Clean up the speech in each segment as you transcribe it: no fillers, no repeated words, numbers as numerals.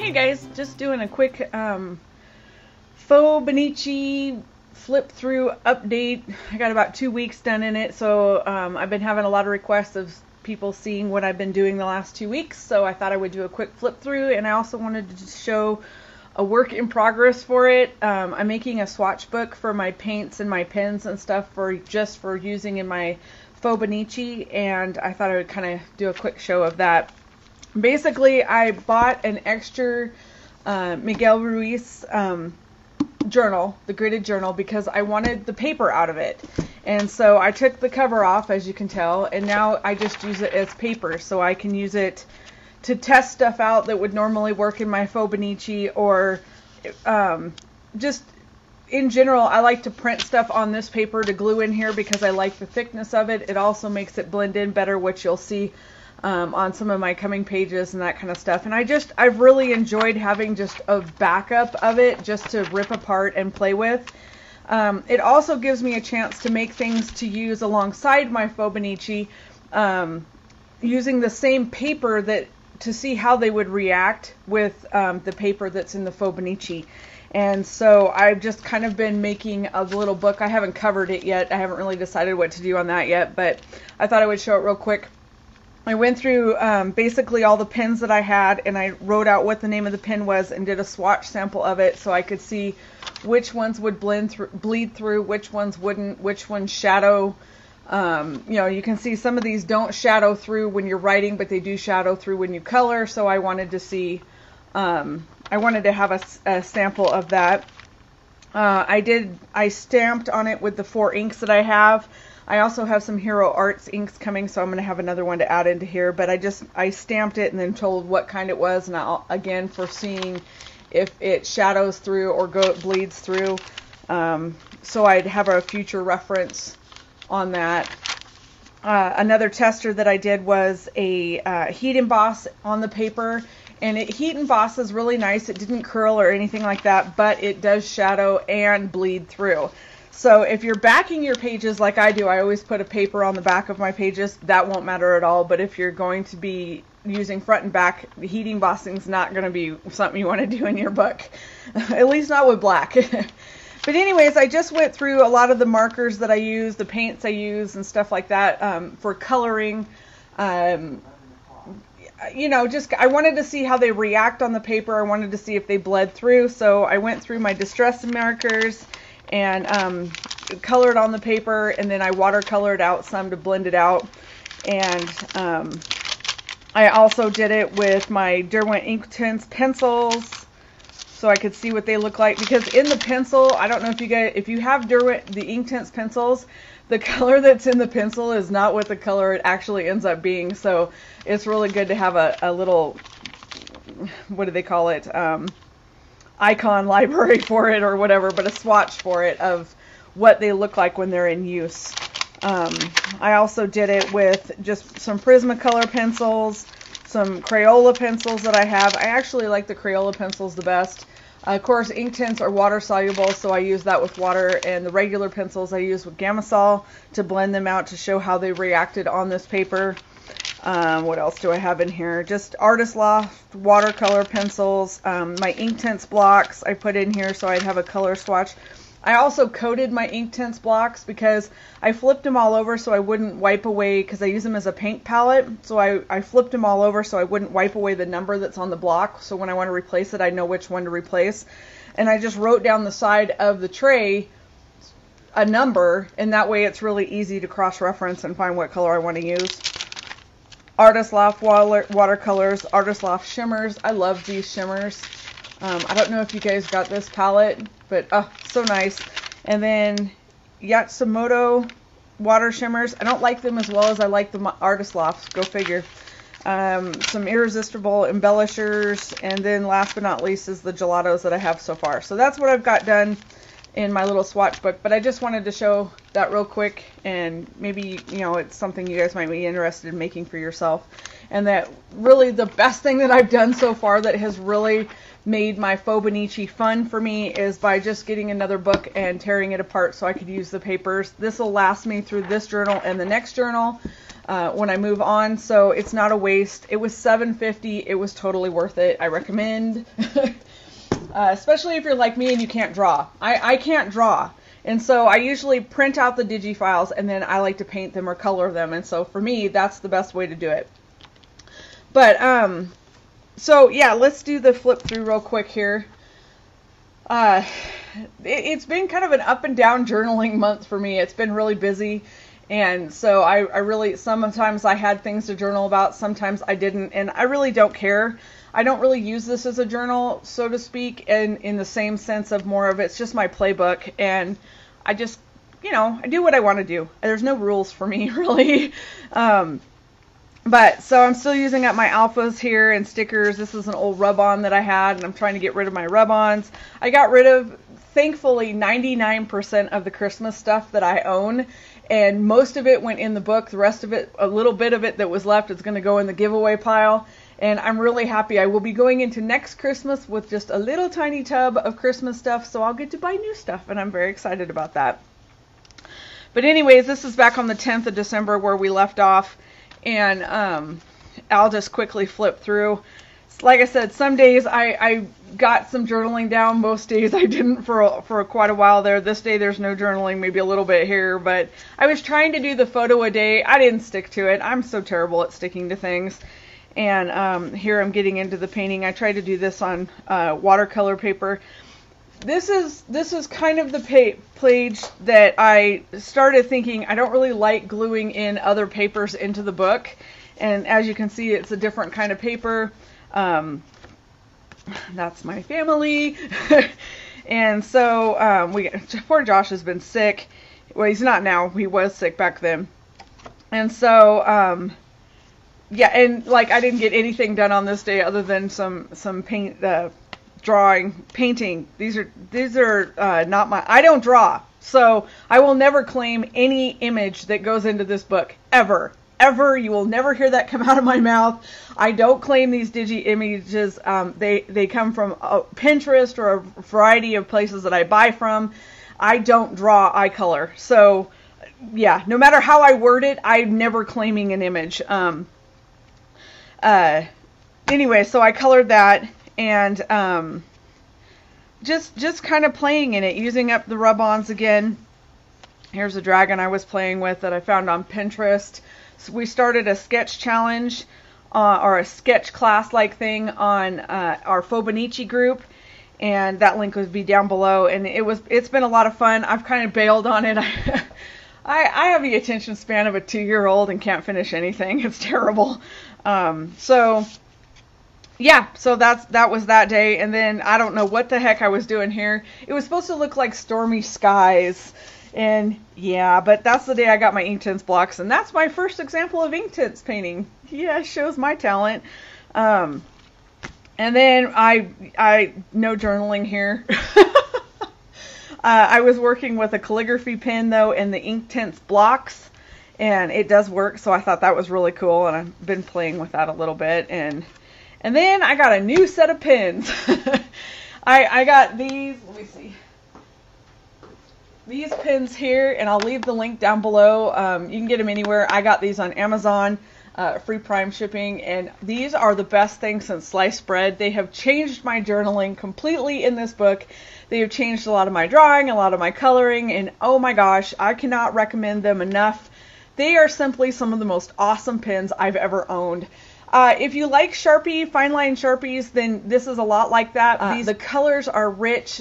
Hey guys, just doing a quick FauxBonichi flip-through update. I got about 2 weeks done in it, so I've been having a lot of requests of people seeing what I've been doing the last 2 weeks, so I thought I would do a quick flip-through, and I also wanted to show a work in progress for it. I'm making a swatch book for my paints and my pens and stuff for using in my FauxBonichi, and I thought I would kind of do a quick show of that. Basically, I bought an extra MiquelRuis journal, the gridded journal, because I wanted the paper out of it. And so I took the cover off, as you can tell, and now I just use it as paper, so I can use it to test stuff out that would normally work in my FauxBonichi, or just in general, I like to print stuff on this paper to glue in here because I like the thickness of it. It also makes it blend in better, which you'll see on some of my coming pages and that kind of stuff. And I've really enjoyed having just a backup of it just to rip apart and play with. It also gives me a chance to make things to use alongside my FauxBonichi, using the same paper to see how they would react with the paper that's in the FauxBonichi. And so I've just kind of been making a little book. I haven't covered it yet. I haven't really decided what to do on that yet, but I thought I would show it real quick. I went through basically all the pens that I had, and I wrote out what the name of the pen was and did a swatch sample of it so I could see which ones would bleed through, which ones wouldn't, which ones shadow. You know, you can see some of these don't shadow through when you're writing, but they do shadow through when you color. So I wanted to see, I wanted to have a sample of that. I stamped on it with the 4 inks that I have. I also have some Hero Arts inks coming, so I'm going to have another one to add into here. But I stamped it and then told what kind it was, and again for seeing if it shadows through or bleeds through. So I'd have a future reference on that. Another tester that I did was a heat emboss on the paper, and heat emboss is really nice. It didn't curl or anything like that, but it does shadow and bleed through. So if you're backing your pages like I do, I always put a paper on the back of my pages. That won't matter at all. But if you're going to be using front and back, the heat embossing is not going to be something you want to do in your book. At least not with black. But anyways, I just went through a lot of the markers that I use, the paints I use, and stuff like that for coloring. You know, I wanted to see how they react on the paper. I wanted to see if they bled through. So I went through my distress markers and colored on the paper, and then I watercolored out some to blend it out. And I also did it with my Derwent Inktense pencils so I could see what they look like, because in the pencil, I don't know if you have Derwent, the Inktense pencils, the color that's in the pencil is not what the color it actually ends up being. So it's really good to have a little, what do they call it, icon library for it or whatever, but a swatch for it of what they look like when they're in use. I also did it with just some Prismacolor pencils, some Crayola pencils that I have. I actually like the Crayola pencils the best. Of course, Inktense are water soluble, so I use that with water, and the regular pencils I use with Gamma-Sol to blend them out to show how they reacted on this paper. What else do I have in here? Just Artist Loft watercolor pencils, my Inktense blocks I put in here so I'd have a color swatch. I also coated my Inktense blocks because I flipped them all over so I wouldn't wipe away, because I use them as a paint palette. So I flipped them all over so I wouldn't wipe away the number that's on the block. So when I want to replace it, I know which one to replace. And I just wrote down the side of the tray a number, and that way it's really easy to cross-reference and find what color I want to use. Artist Loft watercolors, Artist Loft shimmers. I love these shimmers. I don't know if you guys got this palette, but so nice. And then Yatsumoto water shimmers. I don't like them as well as I like the Artist Lofts. Go figure. Some Irresistible embellishers, and then last but not least is the gelatos that I have so far. So that's what I've got done in my little swatch book, but I just wanted to show that real quick, and maybe, you know, it's something you guys might be interested in making for yourself. And that really the best thing that I've done so far that has really made my FauxBonichi fun for me is by just getting another book and tearing it apart so I could use the papers. This will last me through this journal and the next journal. when I move on, so it's not a waste. It was $7.50. It was totally worth it. I recommend, especially if you're like me and you can't draw. I can't draw, and so I usually print out the digi files and then I like to paint them or color them, and so for me that's the best way to do it. But so yeah, let's do the flip through real quick here. It's been kind of an up and down journaling month for me. It's been really busy. And so I really, sometimes I had things to journal about, sometimes I didn't, and I really don't care. I don't really use this as a journal, so to speak, and in the same sense of more of it's just my playbook, and I just, you know, I do what I want to do. There's no rules for me, really. But, so I'm still using up my alphas here and stickers. This is an old rub-on that I had, and I'm trying to get rid of my rub-ons. I got rid of, thankfully, 99% of the Christmas stuff that I own. And most of it went in the book. The rest of it, a little bit of it that was left, is going to go in the giveaway pile. And I'm really happy. I will be going into next Christmas with just a little tiny tub of Christmas stuff, so I'll get to buy new stuff, and I'm very excited about that. But anyways, this is back on the 10th of December where we left off, and I'll just quickly flip through. Like I said, some days I got some journaling down. Most days I didn't for quite a while there. This day there's no journaling, maybe a little bit here, but I was trying to do the photo a day. I didn't stick to it. I'm so terrible at sticking to things. And here I'm getting into the painting. I tried to do this on watercolor paper. This is kind of the page that I started thinking I don't really like gluing in other papers into the book. And as you can see, it's a different kind of paper. That's my family. And so poor Josh has been sick. Well, he's not now. He was sick back then. And so yeah, and like I didn't get anything done on this day other than some paint, drawing, painting. These are not my, I don't draw, so I will never claim any image that goes into this book, ever. You will never hear that come out of my mouth. I don't claim these digi images. They come from Pinterest or a variety of places that I buy from. I don't draw, I color. So yeah, no matter how I word it, I'm never claiming an image. Anyway, so I colored that, and just kind of playing in it, using up the rub-ons again. Here's a dragon I was playing with that I found on Pinterest. So we started a sketch challenge or a sketch class like thing on our FauxBonichi group, and that link would be down below. And it's been a lot of fun. I've kind of bailed on it. I have the attention span of a 2-year-old and can't finish anything. It's terrible. So yeah, so that was that day. And then I don't know what the heck I was doing here. It was supposed to look like stormy skies. And yeah, but that's the day I got my Inktense blocks, and that's my first example of Inktense painting. Yeah, shows my talent. And then I no journaling here. I was working with a calligraphy pen though in the Inktense Blocks, and it does work, so I thought that was really cool, and I've been playing with that a little bit. And then I got a new set of pens. I got these, let me see. These pins here, and I'll leave the link down below. You can get them anywhere. I got these on Amazon, free Prime shipping, and these are the best thing since sliced bread. They have changed my journaling completely in this book. They have changed a lot of my drawing, a lot of my coloring, and oh my gosh, I cannot recommend them enough. They are simply some of the most awesome pens I've ever owned. If you like Sharpie, fine line Sharpies, then this is a lot like that. The colors are rich.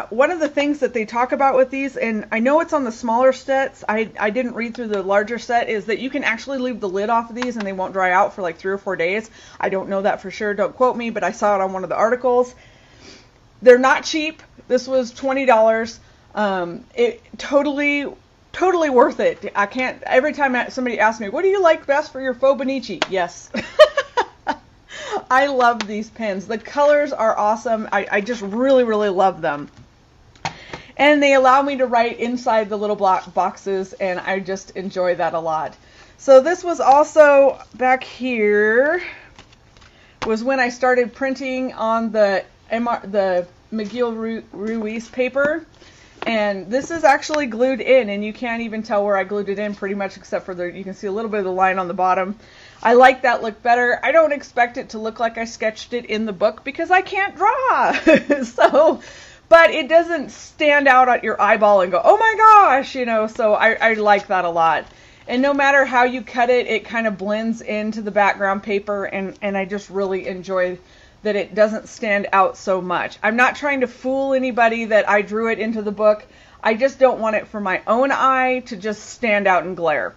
One of the things that they talk about with these, and I know it's on the smaller sets, I didn't read through the larger set, is that you can actually leave the lid off of these and they won't dry out for like 3 or 4 days. I don't know that for sure, don't quote me, but I saw it on one of the articles. They're not cheap. This was $20. It totally worth it. I can't, every time somebody asks me, what do you like best for your FauxBonichi? Yes. I love these pens. The colors are awesome. I just really, really love them. And they allow me to write inside the little block boxes, and I just enjoy that a lot. So this was also back here, was when I started printing on the MiquelRuis paper. And this is actually glued in, and you can't even tell where I glued it in pretty much, except for you can see a little bit of the line on the bottom. I like that look better. I don't expect it to look like I sketched it in the book because I can't draw. But it doesn't stand out at your eyeball and go, oh my gosh, you know, so I like that a lot. And no matter how you cut it, it kind of blends into the background paper, and I just really enjoy that it doesn't stand out so much. I'm not trying to fool anybody that I drew it into the book. I just don't want it for my own eye to just stand out and glare.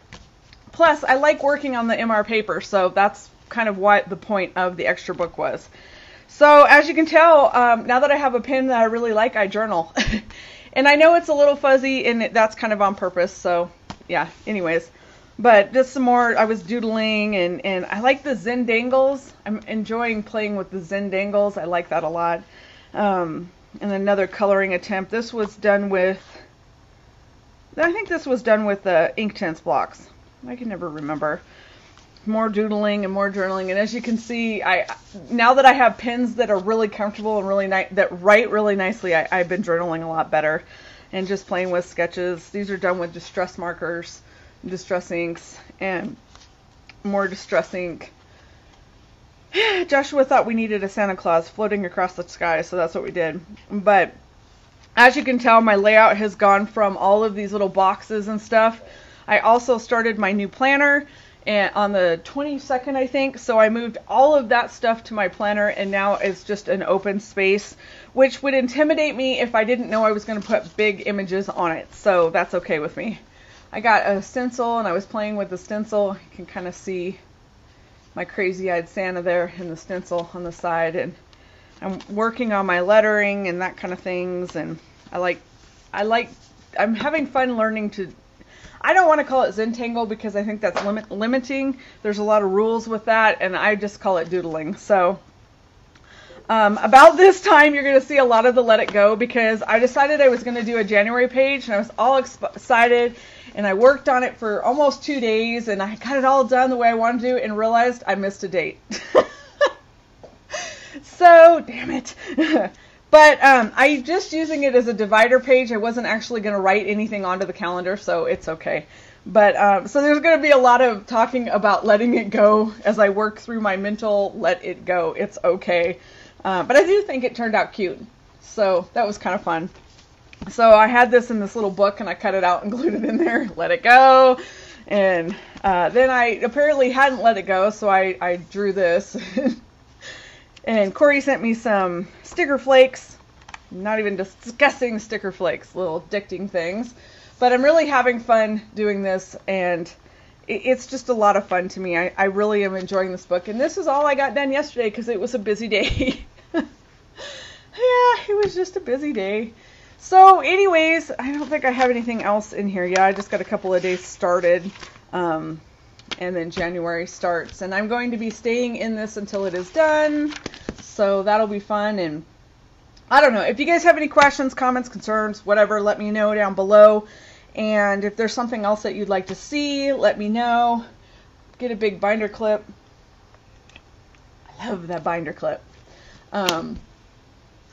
Plus, I like working on the MR paper, so that's kind of what the point of the extra book was. So, as you can tell, now that I have a pen that I really like, I journal. And I know it's a little fuzzy, and that's kind of on purpose, so yeah, anyways. But just some more, I was doodling, and I like the Zendangles. I'm enjoying playing with the Zendangles. I like that a lot. And another coloring attempt. This was done with, I think this was done with the Inktense Blocks. I can never remember. More doodling and more journaling. And as you can see, now that I have pens that are really comfortable and really nice, that write really nicely, I've been journaling a lot better. And just playing with sketches. These are done with distress markers, distress inks, and more distress ink. Joshua thought we needed a Santa Claus floating across the sky, so that's what we did. But as you can tell, my layout has gone from all of these little boxes and stuff. I also started my new planner on the 22nd, I think, so I moved all of that stuff to my planner, and now it's just an open space, which would intimidate me if I didn't know I was going to put big images on it, so that's okay with me. I got a stencil, and I was playing with the stencil. You can kind of see my crazy-eyed Santa there in the stencil on the side, and I'm working on my lettering and that kind of things, and I'm having fun learning to, I don't want to call it Zentangle because I think that's limiting. There's a lot of rules with that, and I just call it doodling. So about this time, you're going to see a lot of the Let It Go, because I decided I was going to do a January page, and I was all excited, and I worked on it for almost 2 days, and I got it all done the way I wanted to, and realized I missed a date. So, damn it. But I'm just using it as a divider page. I wasn't actually going to write anything onto the calendar, so it's okay. But so there's going to be a lot of talking about letting it go as I work through my mental let it go. It's okay. But I do think it turned out cute. So that was kind of fun. So I had this in this little book, and I cut it out and glued it in there. Let it go. And then I apparently hadn't let it go, so I drew this. And Corey sent me some sticker flakes. Not even discussing sticker flakes, little addicting things. But I'm really having fun doing this, and it's just a lot of fun to me. I really am enjoying this book. And this is all I got done yesterday because it was a busy day. Yeah, it was just a busy day. So anyways, I don't think I have anything else in here. Yeah, I just got a couple of days started. And then January starts. And I'm going to be staying in this until it is done. So that'll be fun. And I don't know. If you guys have any questions, comments, concerns, whatever, let me know down below. And if there's something else that you'd like to see, let me know. Get a big binder clip. I love that binder clip.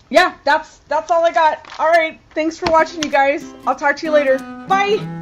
Yeah, that's all I got. All right, thanks for watching, you guys. I'll talk to you later. Bye.